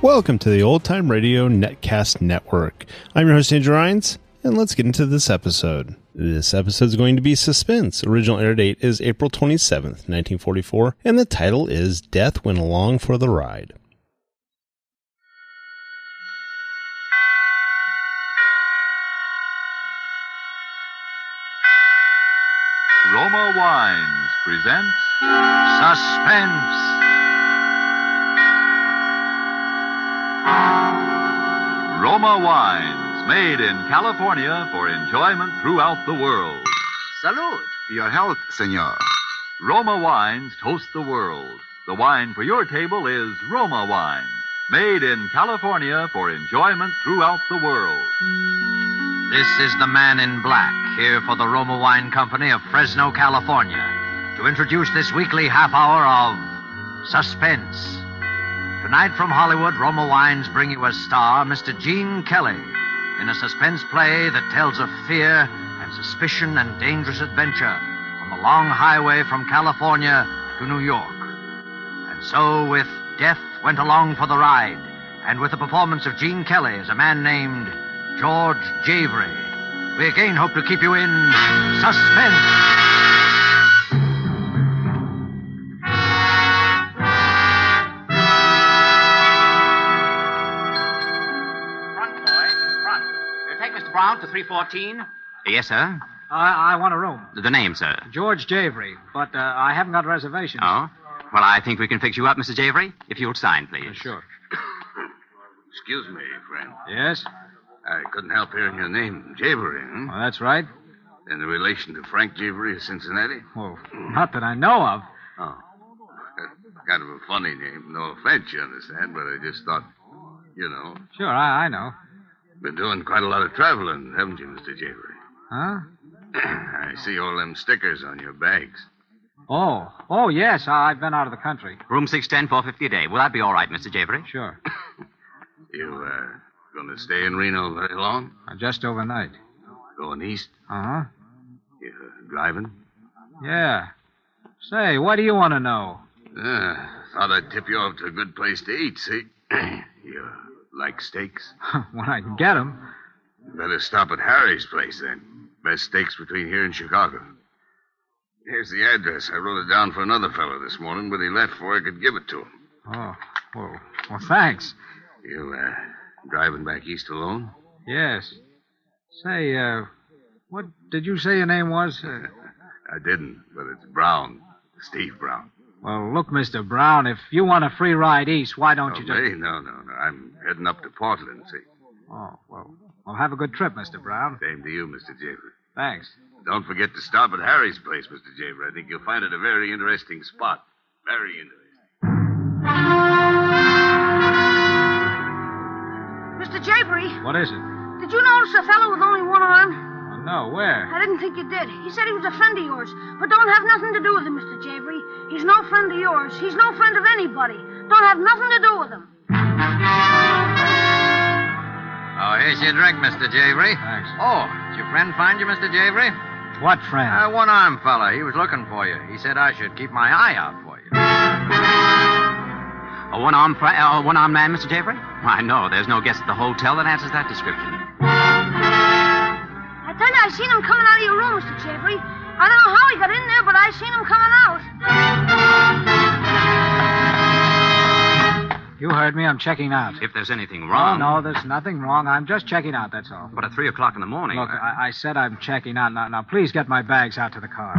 Welcome to the Old Time Radio Netcast Network. I'm your host, Andrew Rines, and let's get into this episode. This episode is going to be Suspense. Original air date is April 27th, 1944, and the title is Death Went Along for the Ride. Roma Wines presents Suspense. Roma Wines, made in California for enjoyment throughout the world. Salud. Your health, senor. Roma Wines toast the world. The wine for your table is Roma Wine, made in California for enjoyment throughout the world. This is the man in black, here for the Roma Wine Company of Fresno, California, to introduce this weekly half hour of Suspense. Tonight from Hollywood, Roma Wines bring you a star, Mr. Gene Kelly, in a suspense play that tells of fear and suspicion and dangerous adventure on the long highway from California to New York. And so, with Death Went Along for the Ride, and with the performance of Gene Kelly as a man named George Javery, we again hope to keep you in suspense. Brown to 314? Yes, sir. I want a room. The name, sir? George Javery, but I haven't got reservations. Oh? Well, I think we can fix you up, Mr. Javery, if you'll sign, please. Sure. Excuse me, friend. Yes? I couldn't help hearing your name, Javery, Well, that's right. In relation to Frank Javery of Cincinnati? Well, not that I know of. Oh. That's kind of a funny name. No offense, you understand, but I just thought, you know. Sure, I know. Been doing quite a lot of traveling, haven't you, Mr. Javery? Huh? I see all them stickers on your bags. Oh, yes, I've been out of the country. Room 610, $450 a day. Will that be all right, Mr. Javery? Sure. You, going to stay in Reno very long? Just overnight. Going east? Uh-huh. You driving? Yeah. Say, what do you want to know? Thought I'd tip you off to a good place to eat, see? You like steaks? When I can get them. Better stop at Harry's place, then. Best steaks between here and Chicago. Here's the address. I wrote it down for another fellow this morning, but he left before I could give it to him. Oh, well, thanks. You, driving back east alone? Yes. Say, what did you say your name was? I didn't, but it's Brown. Steve Brown. Well, look, Mr. Brown, if you want a free ride east, why don't you just... Me? No. I'm heading up to Portland, see. Oh, well, have a good trip, Mr. Brown. Same to you, Mr. Javery. Thanks. Don't forget to stop at Harry's place, Mr. Javery. I think you'll find it a very interesting spot. Very interesting. Mr. Javery. What is it? Did you notice a fellow with only one arm? No, where? I didn't think you did. He said he was a friend of yours, but don't have nothing to do with him, Mr. Javery. He's no friend of yours. He's no friend of anybody. Don't have nothing to do with him. Oh, here's your drink, Mr. Javery. Thanks. Oh, did your friend find you, Mr. Javery? What friend? One-armed fella. He was looking for you. He said I should keep my eye out for you. A one-armed man, Mr. Javery? Why, no, there's no guest at the hotel that answers that description. I tell you, I seen him coming out of your room, Mr. Javery. I don't know how he got in there, but I seen him coming out. You heard me. I'm checking out. If there's anything wrong... Oh, no, there's nothing wrong. I'm just checking out, that's all. But at 3 o'clock in the morning... Look, I said I'm checking out. Now, please get my bags out to the car.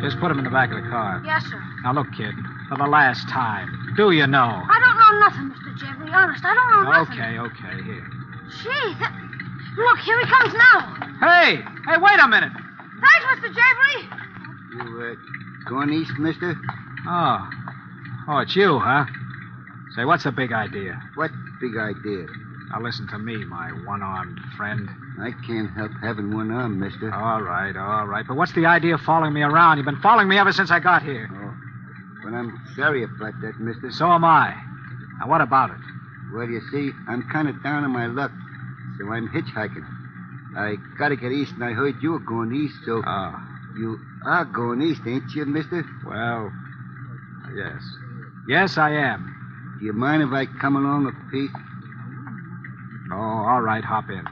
Just put them in the back of the car. Yes, sir. Now, look, kid, for the last time, do you know? I don't know nothing, Mr. Javery. Honest, I don't know nothing. Okay, here. Gee, look, here he comes now. Hey, wait a minute. Thanks, Mr. Javery. You, going east, mister? Oh, it's you, huh? Say, what's the big idea? What big idea? Now, listen to me, my one-armed friend. I can't help having one arm, mister. All right. But what's the idea of following me around? You've been following me ever since I got here. Oh, well, I'm sorry about that, mister. So am I. Now, what about it? Well, you see, I'm kind of down on my luck, so I'm hitchhiking. I gotta get east, and I heard you were going east, so... Oh. You are going east, ain't you, mister? Well, yes. Yes, I am. Do you mind if I come along a piece? Oh, all right, hop in.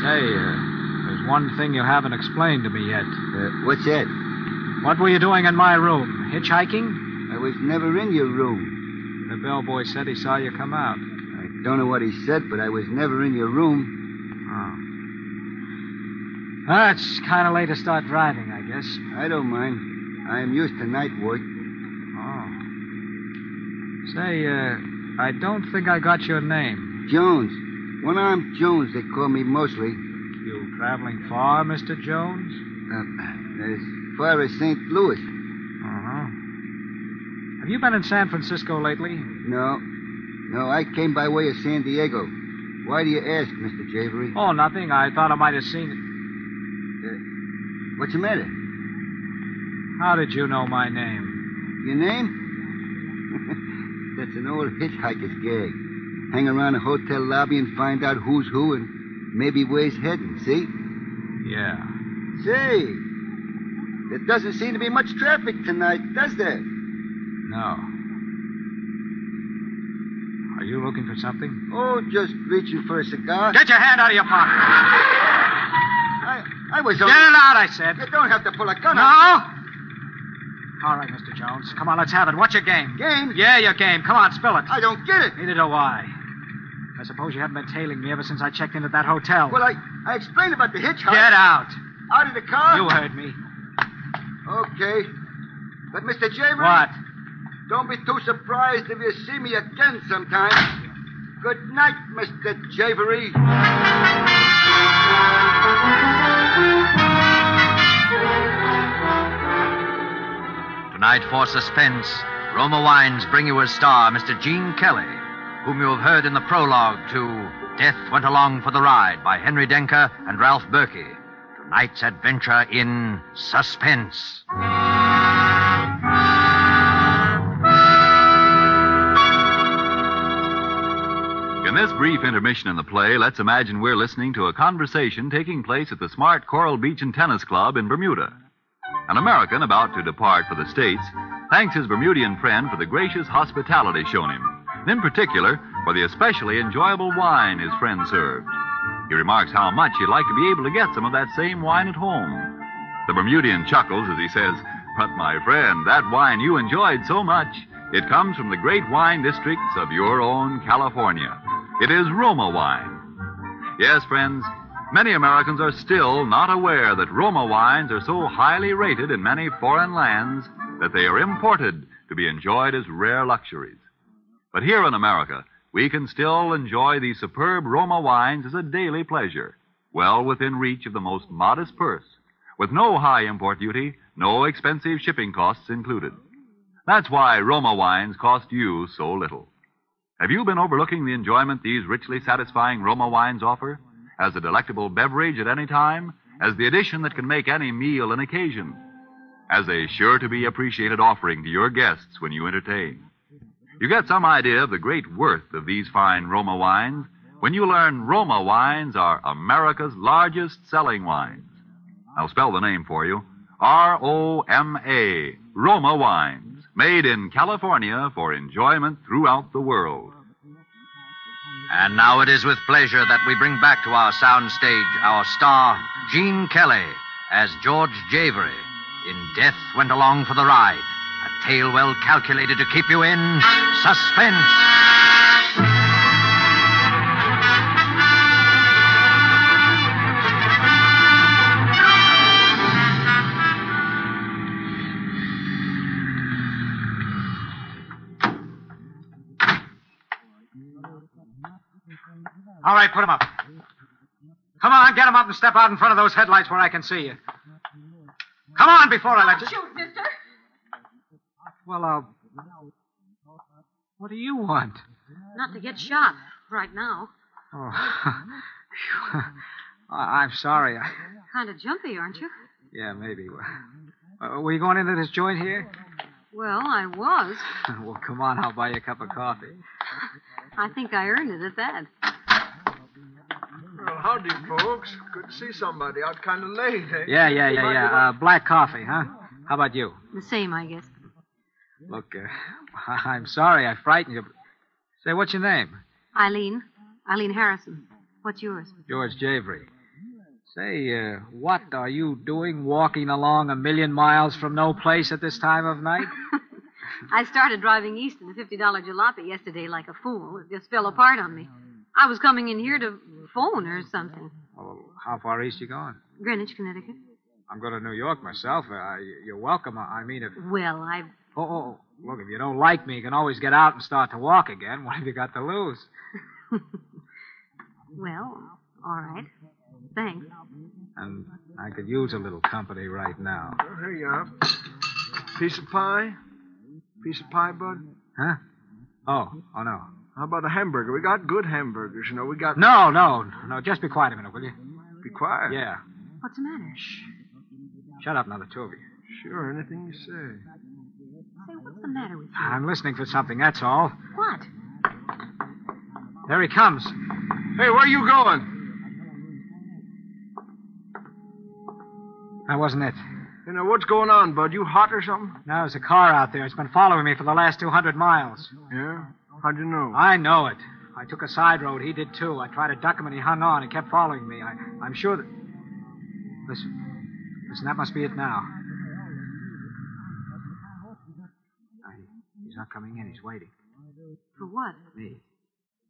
Say, there's one thing you haven't explained to me yet. What's that? What were you doing in my room? Hitchhiking? I was never in your room. The bellboy said he saw you come out. I don't know what he said, but I was never in your room. Oh. It's kind of late to start driving, I guess. I don't mind. I'm used to night work. Oh. Say, I don't think I got your name. Jones. One-armed Jones, they call me mostly. You traveling far, Mr. Jones? As far as St. Louis. Uh-huh. Have you been in San Francisco lately? No, I came by way of San Diego. Why do you ask, Mr. Javery? Oh, nothing. I thought I might have seen it. What's the matter? How did you know my name? Your name? That's an old hitchhiker's gag. Hang around a hotel lobby and find out who's who and maybe where he's heading, see? Yeah. Say, there doesn't seem to be much traffic tonight, does there? No. Are you looking for something? Oh, just reaching for a cigar. Get your hand out of your pocket. I was Get only... it out, I said. You don't have to pull a gun No? out. All right, Mr. Jones. Come on, let's have it. What's your game? Game? Yeah, your game. Come on, spill it. I don't get it. Neither do I. I suppose you haven't been tailing me ever since I checked in at that hotel. Well, I explained about the hitchhiker. Get out. Out of the car? You heard me. Okay. But, Mr. Javery... What? Don't be too surprised if you see me again sometime. Good night, Mr. Javery. Tonight for Suspense, Roma Wines bring you as star Mr. Gene Kelly, whom you have heard in the prologue to Death Went Along for the Ride by Henry Denker and Ralph Berkey. Tonight's adventure in Suspense. In this brief intermission in the play, let's imagine we're listening to a conversation taking place at the smart Coral Beach and Tennis Club in Bermuda. An American about to depart for the States thanks his Bermudian friend for the gracious hospitality shown him, and in particular for the especially enjoyable wine his friend served. He remarks how much he'd like to be able to get some of that same wine at home. The Bermudian chuckles as he says, "But my friend, that wine you enjoyed so much, it comes from the great wine districts of your own California. It is Roma wine." Yes, friends, many Americans are still not aware that Roma wines are so highly rated in many foreign lands that they are imported to be enjoyed as rare luxuries. But here in America, we can still enjoy these superb Roma wines as a daily pleasure, well within reach of the most modest purse, with no high import duty, no expensive shipping costs included. That's why Roma wines cost you so little. Have you been overlooking the enjoyment these richly satisfying Roma wines offer? As a delectable beverage at any time, as the addition that can make any meal an occasion, as a sure-to-be appreciated offering to your guests when you entertain. You get some idea of the great worth of these fine Roma wines when you learn Roma wines are America's largest selling wines. I'll spell the name for you. R-O-M-A, Roma wines, made in California for enjoyment throughout the world. And now it is with pleasure that we bring back to our soundstage our star, Gene Kelly, as George Javery in Death Went Along for the Ride, a tale well calculated to keep you in suspense. All right, put him up. Come on, get him up and step out in front of those headlights where I can see you. Come on before I let you... Shoot, mister. Well, what do you want? Not to get shot right now. Oh, I'm sorry. Kind of jumpy, aren't you? Yeah, maybe. Were you going into this joint here? Well, I was. Well, come on, I'll buy you a cup of coffee. I think I earned it at that. Well, howdy, folks. Good to see somebody out kind of late, eh? Yeah. Black coffee, huh? How about you? The same, I guess. Look, I'm sorry I frightened you. Say, what's your name? Eileen Harrison. What's yours? George Javery. Say, what are you doing walking along 1,000,000 miles from no place at this time of night? I started driving east in the $50 jalopy yesterday like a fool. It just fell apart on me. I was coming in here to phone or something. Oh, how far east you going? Greenwich, Connecticut. I'm going to New York myself. You're welcome. I mean, if... Well, I've... Oh, look, if you don't like me, you can always get out and start to walk again. What have you got to lose? Well, all right. Thanks. And I could use a little company right now. Oh, here you are. Piece of pie? Piece of pie, bud? Huh? Oh, no. How about a hamburger? We got good hamburgers, you know. We got... No. Just be quiet a minute, will you? Be quiet? Yeah. What's the matter? Shh. Shut up now, the two of you. Sure, anything you say. Say, what's the matter with you? I'm listening for something, that's all. What? There he comes. Hey, where are you going? That wasn't it. You know, what's going on, bud? You hot or something? No, there's a car out there. It's been following me for the last 200 miles. Yeah? How'd you know? I know it. I took a side road. He did, too. I tried to duck him, and he hung on and kept following me. I'm sure that... Listen, that must be it now. He's not coming in. He's waiting. For what? Me.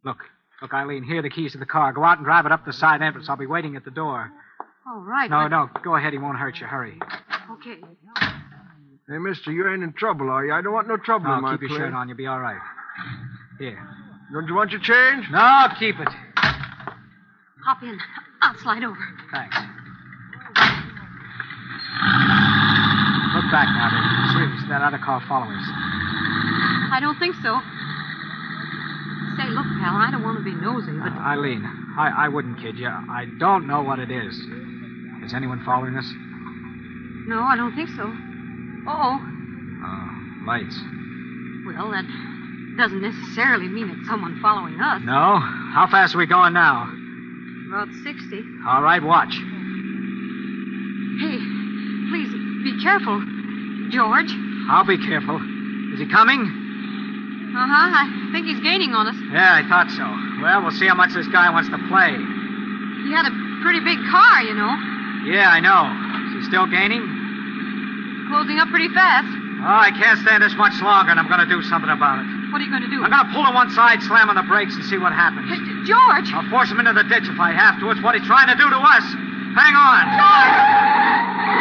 Look, Eileen, here are the keys to the car. Go out and drive it up the side entrance. I'll be waiting at the door. All right. No. Go ahead. He won't hurt you. Hurry. Okay. Hey, mister, you ain't in trouble, are you? I don't want no trouble in my keep your place. shirt on. You'll be all right. Here. Don't you want your change? No, keep it. Hop in. I'll slide over. Thanks. Look back now, baby. See that other car following us. I don't think so. Say, look, pal, I don't want to be nosy, but... Eileen, I wouldn't kid you. I don't know what it is. Is anyone following us? No, I don't think so. Uh-oh. Lights. Well, that doesn't necessarily mean it's someone following us. No? How fast are we going now? About 60. All right, watch. Hey, please, be careful. George? I'll be careful. Is he coming? Uh-huh, I think he's gaining on us. Yeah, I thought so. Well, we'll see how much this guy wants to play. He had a pretty big car, you know. Yeah, I know. Is he still gaining? Closing up pretty fast. Oh, I can't stand this much longer, and I'm going to do something about it. What are you going to do? I'm going to pull to one side, slam on the brakes, and see what happens. George! I'll force him into the ditch if I have to. It's what he's trying to do to us. Hang on. George!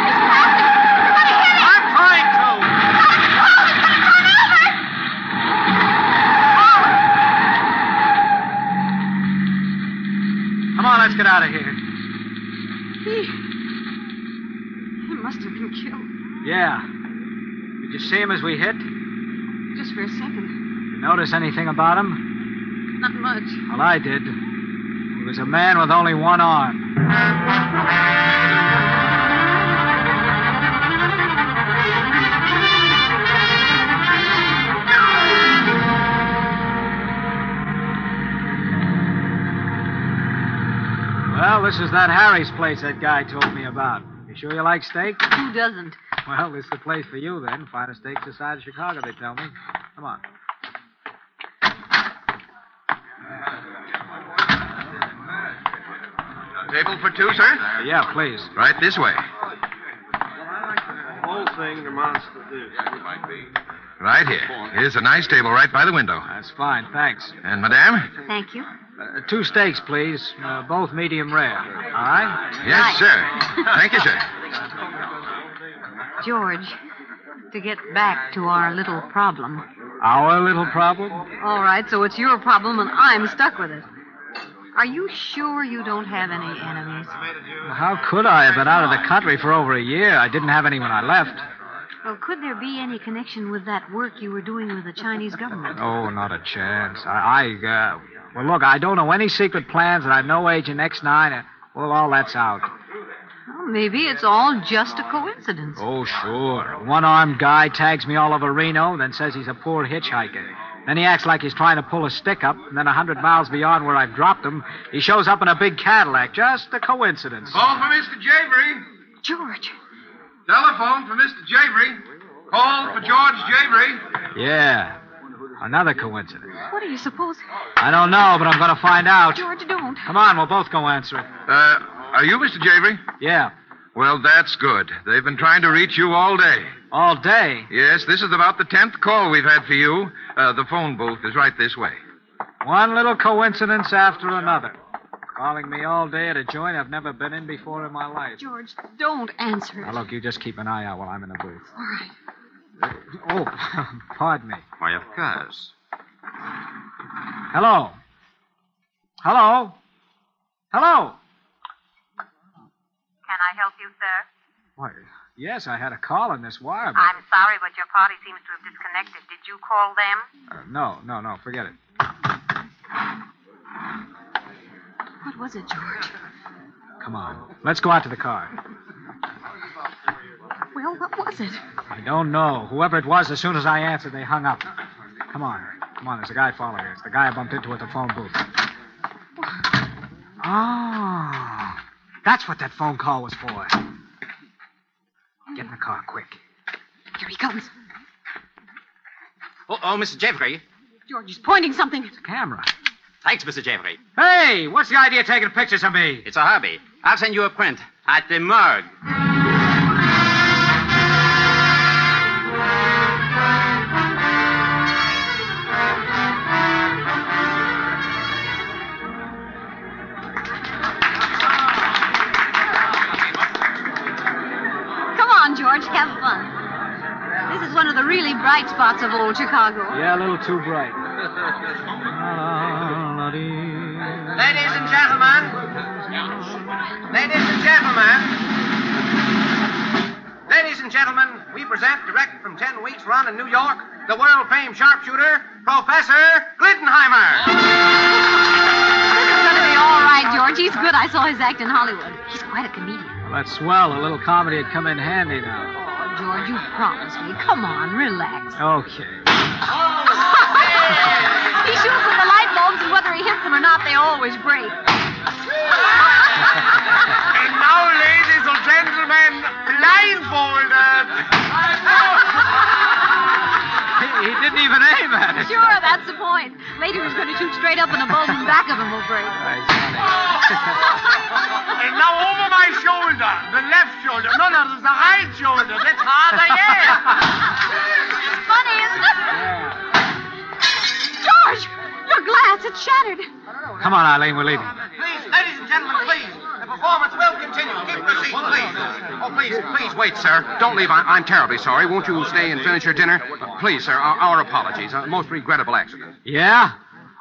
He's passing! Somebody hit him! I'm trying to. He's going to run over! Come on, let's get out of here. He must have been killed. Yeah. Did you see him as we hit? Just for a second. You notice anything about him? Not much. Well, I did. He was a man with only one arm. Well, this is that Harry's place that guy told me about. You sure you like steak? Who doesn't? Well, this is the place for you, then. Finest steaks this side of Chicago, they tell me. Come on. Table for two, sir? Yeah, please. Right this way. The whole thing amounts to this. Right here. Here's a nice table right by the window. That's fine, thanks. And, madame? Thank you. 2 steaks, please. Both medium rare. All right? Yes, sir. Thank you, sir. George, to get back to our little problem. Our little problem? All right, so it's your problem and I'm stuck with it. Are you sure you don't have any enemies? Well, how could I? I've been out of the country for over a year. I didn't have any when I left. Well, could there be any connection with that work you were doing with the Chinese government? Oh, not a chance. Well, look, I don't know any secret plans, and I have no Agent X9. Well, all that's out. Well, maybe it's all just a coincidence. Oh, sure. A one-armed guy tags me all over Reno, then says he's a poor hitchhiker. Then he acts like he's trying to pull a stick up, and then 100 miles beyond where I've dropped him, he shows up in a big Cadillac. Just a coincidence. Call for Mr. Javery. George. Telephone for Mr. Javery. Call for George Javery. Yeah. Another coincidence. What do you suppose? I don't know, but I'm going to find out. George, don't. Come on, we'll both go answer it. Are you Mr. Javery? Yeah. Well, that's good. They've been trying to reach you all day. All day? Yes, this is about the 10th call we've had for you. The phone booth is right this way. One little coincidence after another. Calling me all day at a joint I've never been in before in my life. George, don't answer it. Now, look, you just keep an eye out while I'm in the booth. All right. Oh, pardon me. Why, of course. Hello? Hello? Hello? Can I help you, sir? Why, yes, I had a call on this wire, but... I'm sorry, but your party seems to have disconnected. Did you call them? No, forget it. What was it, George? Come on, let's go out to the car. Well, what was it? I don't know. Whoever it was, as soon as I answered, they hung up. Come on, there's a guy following us. The guy I bumped into at the phone booth. Oh, that's what that phone call was for. Get in the car, quick. Here he comes. Oh, Mr. Javery. George is pointing something. It's a camera. Thanks, Mr. Javery. Hey, what's the idea of taking pictures of me? It's a hobby. I'll send you a print at the morgue. George, have fun. This is one of the really bright spots of old Chicago. Yeah, a little too bright. Ladies and gentlemen. Ladies and gentlemen. Ladies and gentlemen, we present, direct from 10 weeks' run in New York, the world-famed sharpshooter, Professor Glittenheimer. This is going to be all right, George. He's good. I saw his act in Hollywood. He's quite a comedian. Well, that's swell. A little comedy would come in handy now. Oh, George, you promised me. Come on, relax. Okay. He shoots at the light bulbs, and whether he hits them or not, they always break. And now, ladies and gentlemen, blindfolded. He didn't even aim at it. Sure, that's the point. Later he's going to shoot straight up, and the bulb in the back of him will break. And now over my shoulder, the left shoulder. No, the right shoulder. That's harder yet. It's funny, isn't it? Yeah. George, your glass, it's shattered. Come on, Eileen, we're leaving. Please, ladies and gentlemen, please. The performance will continue. Keep your seats, please. Oh, please, wait, sir. Don't leave. I'm terribly sorry. Won't you stay and finish your dinner? Please, sir, our apologies. A most regrettable accident. Yeah?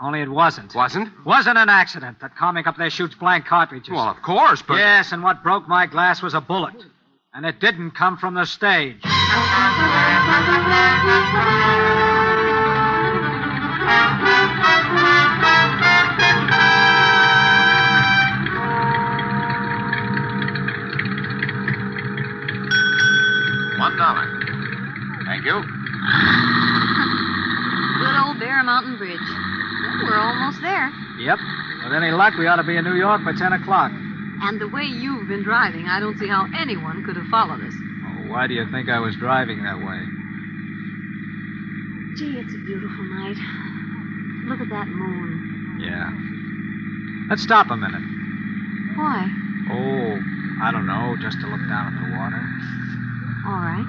Only it wasn't. Wasn't? Wasn't an accident. That comic up there shoots blank cartridges. Well, of course, but... Yes, and what broke my glass was a bullet. And it didn't come from the stage. $1. Thank you. Good old Bear Mountain Bridge. Well, we're almost there. Yep. With any luck, we ought to be in New York by 10 o'clock. And the way you've been driving, I don't see how anyone could have followed us. Oh, why do you think I was driving that way? Gee, it's a beautiful night. Look at that moon. Yeah. Let's stop a minute. Why? Oh, I don't know, just to look down at the water. All right.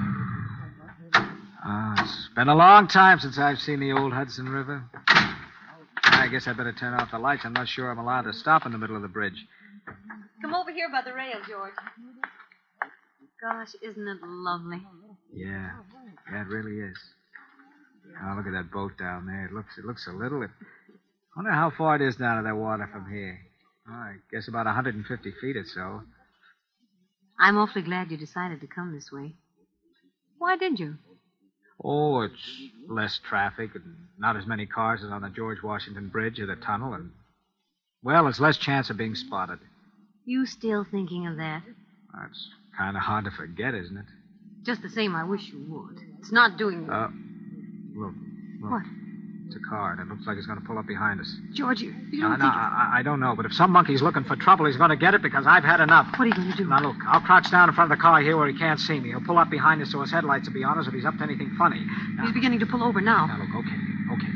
It's been a long time since I've seen the old Hudson River. I guess I better turn off the lights. I'm not sure I'm allowed to stop in the middle of the bridge. Come over here by the rail, George. Gosh, isn't it lovely? Yeah, it really is. Oh, look at that boat down there. It looks a little... I wonder how far it is down to that water from here. Oh, I guess about 150 feet or so. I'm awfully glad you decided to come this way. Why did you? Oh, it's less traffic and not as many cars as on the George Washington Bridge or the tunnel, and, well, there's less chance of being spotted. You still thinking of that? That's kind of hard to forget, isn't it? Just the same, I wish you would. It's not doing... Look. What? It's a car, and it looks like it's going to pull up behind us. George, you don't think... I don't know, but if some monkey's looking for trouble, he's going to get it because I've had enough. What are you going to do? Now, look, I'll crouch down in front of the car here where he can't see me. He'll pull up behind us so his headlights will be on us if he's up to anything funny. He's beginning to pull over now. Now, look, okay.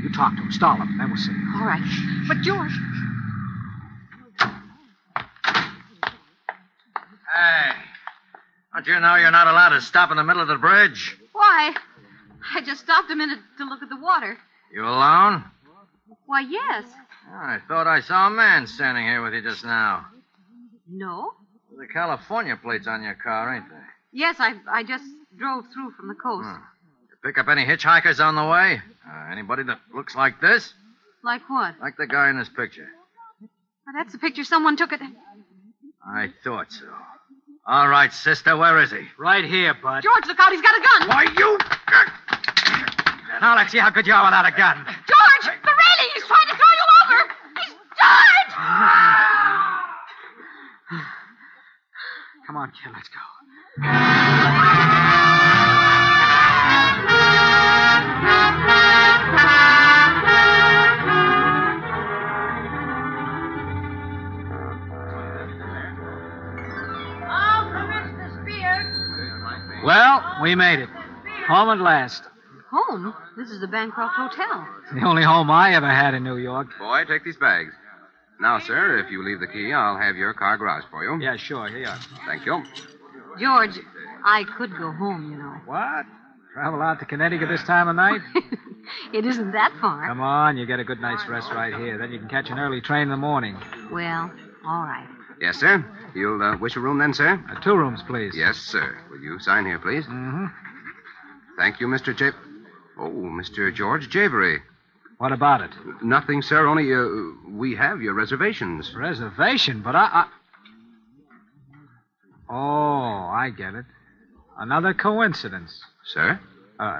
You talk to him. Stall him, then we'll see. All right. But, George... Hey, don't you know you're not allowed to stop in the middle of the bridge? Why? I just stopped a minute to look at the water. You alone? Why, yes. I thought I saw a man standing here with you just now. No? The California plates on your car, ain't they? Yes, I just drove through from the coast. You pick up any hitchhikers on the way? Anybody that looks like this? Like what? Like the guy in this picture. Well, that's the picture someone took at... I thought so. All right, sister, where is he? Right here, bud. George, look out, he's got a gun. Why, you... Now let's see how good you are without a gun. George, the railing, he's trying to throw you over. He's died. Come on, kid, let's go. Well, we made it. Home at last. Home? This is the Bancroft Hotel. The only home I ever had in New York. Boy, take these bags. Now, sir, if you leave the key, I'll have your car garage for you. Yeah, sure. Here you are. Thank you. George, I could go home, you know. What? Travel out to Connecticut this time of night? It isn't that far. Come on, you get a good night's rest right here. Then you can catch an early train in the morning. Well, all right. Yes, sir. You'll wish a room then, sir? 2 rooms, please. Yes, sir. Will you sign here, please? Mm-hmm. Thank you, Mr. Mr. George Javery. What about it? Nothing, sir. Only we have your reservations. Reservation? But I... Oh, I get it. Another coincidence. Sir?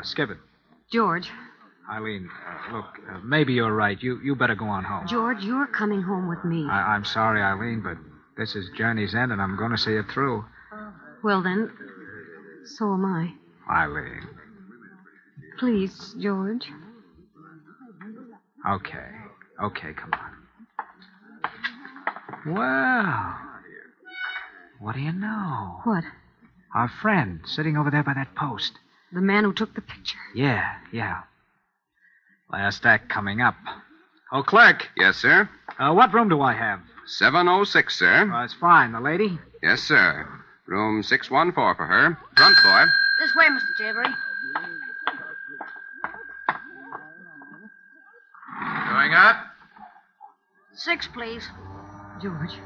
Skip it. George. Eileen, look, maybe you're right. You better go on home. George, you're coming home with me. I'm sorry, Eileen, but this is journey's end, and I'm going to see it through. Well, then, so am I. Eileen. Please, George. Okay, come on. Well, what do you know? What? Our friend sitting over there by that post. The man who took the picture. Yeah. Last act coming up. Oh, clerk. Yes, sir? What room do I have? 706, sir. That's fine. The lady? Yes, sir. Room 614 for her. Front boy. This way, Mr. Javery. Going up? 6, please. George,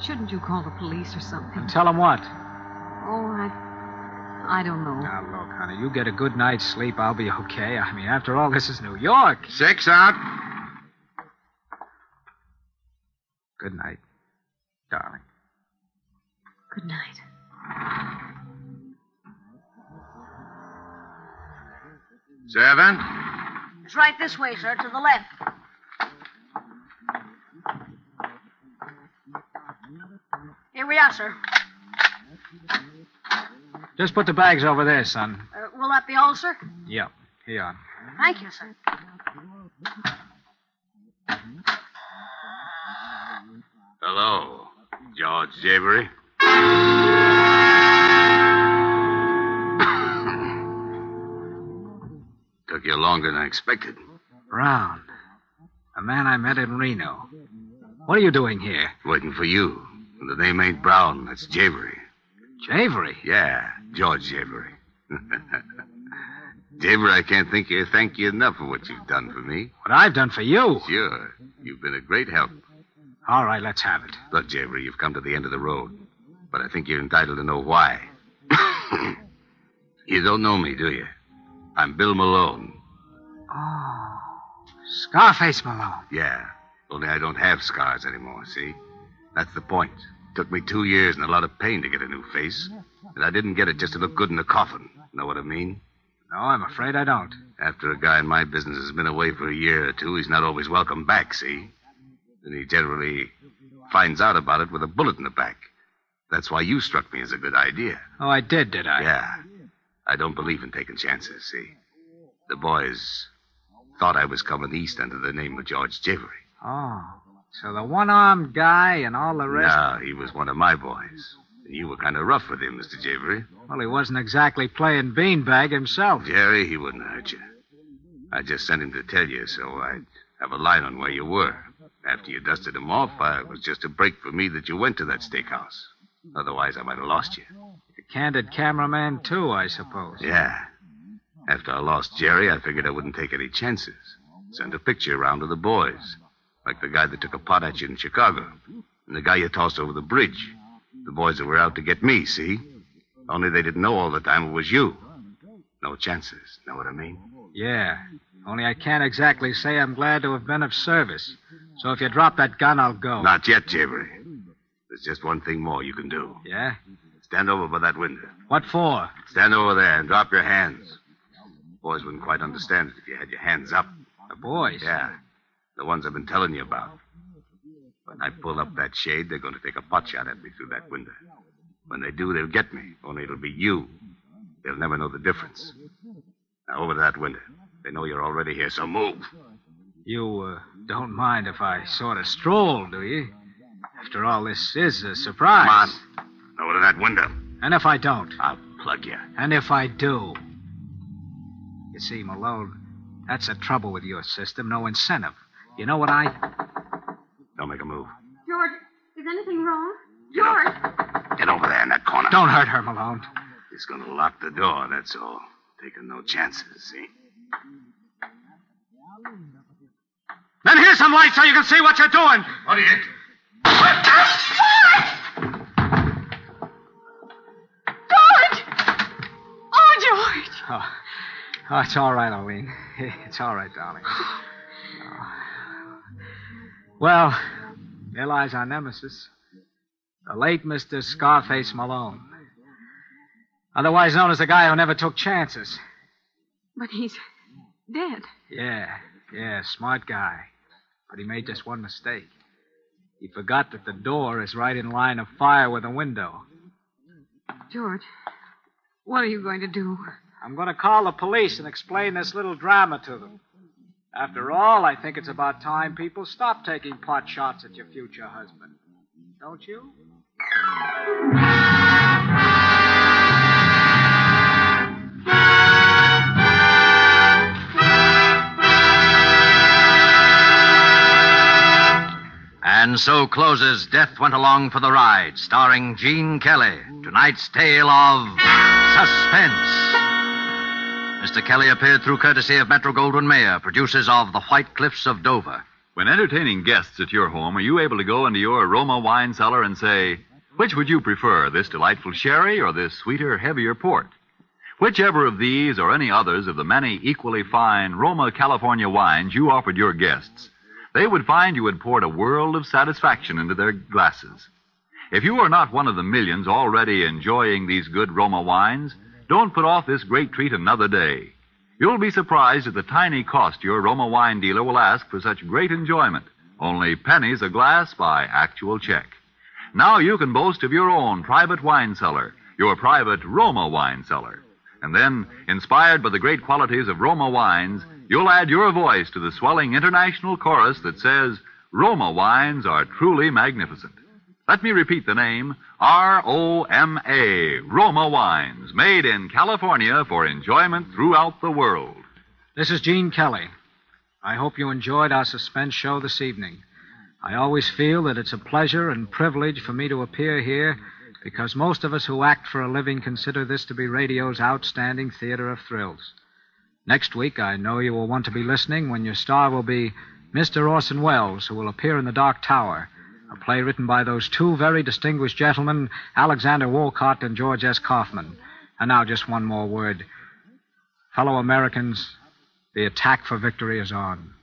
shouldn't you call the police or something? And tell them what? Oh, I don't know. Now, look, honey, you get a good night's sleep, I'll be okay. I mean, after all, this is New York. 6 out. Good night, darling. Good night. Seven. It's right this way, sir, to the left. Here we are, sir. Just put the bags over there, son. Will that be all, sir? Yep. Here. Thank you, sir. Hello, George Javery. Took you longer than I expected. Brown. A man I met in Reno. What are you doing here? Waiting for you. The name ain't Brown. That's Javery. Javery? Yeah, George Javery. Javery, I can't thank you enough for what you've done for me. What I've done for you? Sure. You've been a great help. All right, let's have it. Look, Javery, you've come to the end of the road. But I think you're entitled to know why. You don't know me, do you? I'm Bill Malone. Oh, Scarface Malone. Yeah, only I don't have scars anymore, see? That's the point. Took me 2 years and a lot of pain to get a new face. And I didn't get it just to look good in the coffin. Know what I mean? No, I'm afraid I don't. After a guy in my business has been away for a year or two, he's not always welcome back, see? And he generally finds out about it with a bullet in the back. That's why you struck me as a good idea. Oh, I did I? Yeah. I don't believe in taking chances, see? The boys thought I was coming east under the name of George Javery. Oh, so the one-armed guy and all the rest... No, he was one of my boys. And you were kind of rough with him, Mr. Javery. Well, he wasn't exactly playing beanbag himself. Jerry, he wouldn't hurt you. I just sent him to tell you so I'd have a line on where you were. After you dusted him off, it was just a break for me that you went to that steakhouse. Otherwise, I might have lost you. A candid cameraman, too, I suppose. Yeah. After I lost Jerry, I figured I wouldn't take any chances. Send a picture around to the boys. Like the guy that took a pot at you in Chicago. And the guy you tossed over the bridge. The boys that were out to get me, see? Only they didn't know all the time it was you. No chances. Know what I mean? Yeah. Only I can't exactly say I'm glad to have been of service. So if you drop that gun, I'll go. Not yet, Javery. There's just one thing more you can do. Yeah? Stand over by that window. What for? Stand over there and drop your hands. Boys wouldn't quite understand it if you had your hands up. The boys? Yeah. The ones I've been telling you about. When I pull up that shade, they're going to take a pot shot at me through that window. When they do, they'll get me. Only it'll be you. They'll never know the difference. Now, over to that window. They know you're already here, so move. You don't mind if I sort of stroll, do you? After all, this is a surprise. Come on. Over to that window. And if I don't? I'll plug you. And if I do? You see, Malone, that's the trouble with your system. No incentive. You know what Don't make a move. George, is anything wrong? George! Get over there in that corner. Don't hurt her, Malone. He's going to lock the door, that's all. Taking no chances, see? Then here's some light so you can see what you're doing. What are you... George! Oh, George! Oh, it's all right, Arlene. It's all right, darling. Oh. Well, here lies our nemesis. The late Mr. Scarface Malone. Otherwise known as the guy who never took chances. But he's dead. Yeah, smart guy. But he made just one mistake. He forgot that the door is right in line of fire with the window. George, what are you going to do? I'm going to call the police and explain this little drama to them. After all, I think it's about time people stop taking pot shots at your future husband. Don't you? And so closes Death Went Along for the Ride, starring Gene Kelly. Tonight's tale of Suspense. Mr. Kelly appeared through courtesy of Metro-Goldwyn-Mayer, producers of The White Cliffs of Dover. When entertaining guests at your home, are you able to go into your aroma wine cellar and say, which would you prefer, this delightful sherry or this sweeter, heavier port? Whichever of these or any others of the many equally fine Roma California wines you offered your guests, they would find you had poured a world of satisfaction into their glasses. If you are not one of the millions already enjoying these good Roma wines, don't put off this great treat another day. You'll be surprised at the tiny cost your Roma wine dealer will ask for such great enjoyment. Only pennies a glass by actual check. Now you can boast of your own private wine cellar, your private Roma wine cellar. And then, inspired by the great qualities of Roma wines, you'll add your voice to the swelling international chorus that says, Roma wines are truly magnificent. Let me repeat the name, R-O-M-A, Roma Wines, made in California for enjoyment throughout the world. This is Gene Kelly. I hope you enjoyed our suspense show this evening. I always feel that it's a pleasure and privilege for me to appear here because most of us who act for a living consider this to be radio's outstanding theater of thrills. Next week, I know you will want to be listening when your star will be Mr. Orson Welles, who will appear in The Dark Tower, a play written by those two very distinguished gentlemen, Alexander Wolcott and George S. Kaufman. And now just one more word. Fellow Americans, the attack for victory is on.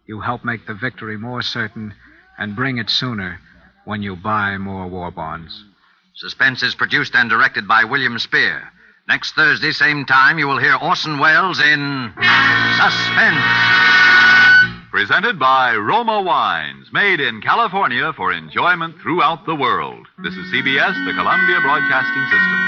You help make the victory more certain and bring it sooner when you buy more war bonds. Suspense is produced and directed by William Spear. Next Thursday, same time, you will hear Orson Welles in Suspense. Presented by Roma Wines, made in California for enjoyment throughout the world. This is CBS, the Columbia Broadcasting System.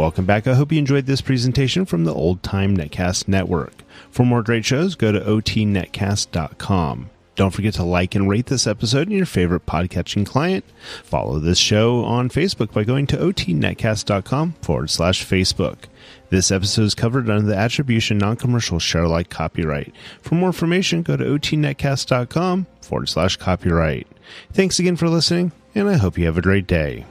Welcome back. I hope you enjoyed this presentation from the Old Time Netcast Network. For more great shows, go to otnetcast.com. Don't forget to like and rate this episode in your favorite podcatching client. Follow this show on Facebook by going to otnetcast.com/Facebook. This episode is covered under the Attribution Non-Commercial ShareAlike copyright. For more information, go to otnetcast.com/copyright. Thanks again for listening, and I hope you have a great day.